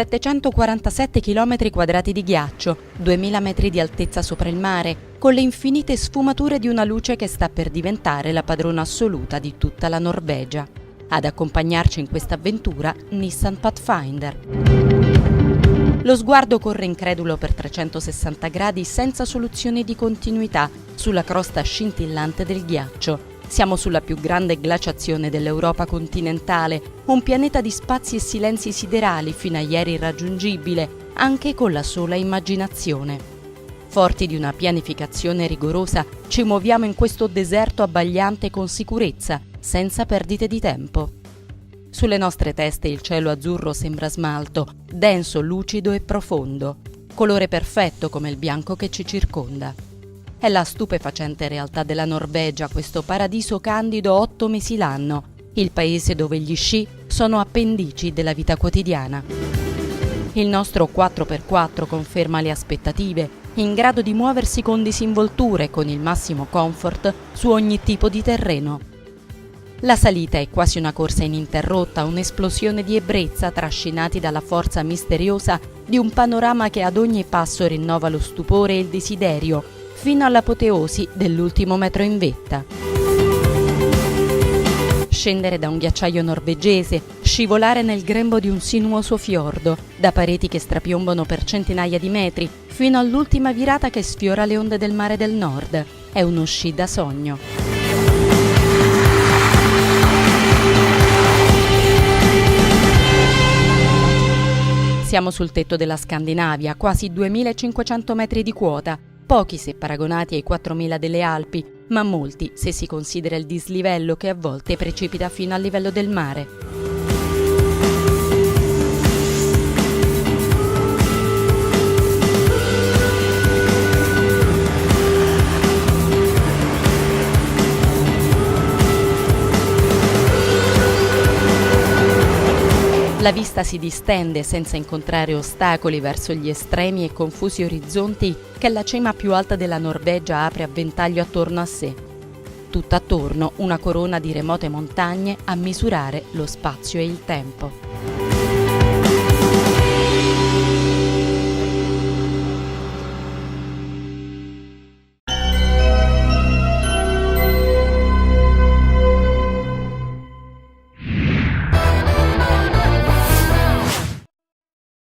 747 km quadrati di ghiaccio, 2000 metri di altezza sopra il mare, con le infinite sfumature di una luce che sta per diventare la padrona assoluta di tutta la Norvegia. Ad accompagnarci in questa avventura, Nissan Pathfinder. Lo sguardo corre incredulo per 360 gradi senza soluzioni di continuità sulla crosta scintillante del ghiaccio. Siamo sulla più grande glaciazione dell'Europa continentale, un pianeta di spazi e silenzi siderali fino a ieri irraggiungibile, anche con la sola immaginazione. Forti di una pianificazione rigorosa, ci muoviamo in questo deserto abbagliante con sicurezza, senza perdite di tempo. Sulle nostre teste il cielo azzurro sembra smalto, denso, lucido e profondo, colore perfetto come il bianco che ci circonda. È la stupefacente realtà della Norvegia, questo paradiso candido 8 mesi l'anno, il paese dove gli sci sono appendici della vita quotidiana. Il nostro 4x4 conferma le aspettative, in grado di muoversi con disinvoltura e con il massimo comfort su ogni tipo di terreno. La salita è quasi una corsa ininterrotta, un'esplosione di ebbrezza trascinati dalla forza misteriosa di un panorama che ad ogni passo rinnova lo stupore e il desiderio, fino all'apoteosi dell'ultimo metro in vetta. Scendere da un ghiacciaio norvegese, scivolare nel grembo di un sinuoso fiordo, da pareti che strapiombano per centinaia di metri, fino all'ultima virata che sfiora le onde del mare del nord. È uno sci da sogno. Siamo sul tetto della Scandinavia, quasi 2500 metri di quota, pochi se paragonati ai 4000 delle Alpi, ma molti se si considera il dislivello che a volte precipita fino al livello del mare. La vista si distende senza incontrare ostacoli verso gli estremi e confusi orizzonti che la cima più alta della Norvegia apre a ventaglio attorno a sé. Tutt'attorno una corona di remote montagne a misurare lo spazio e il tempo.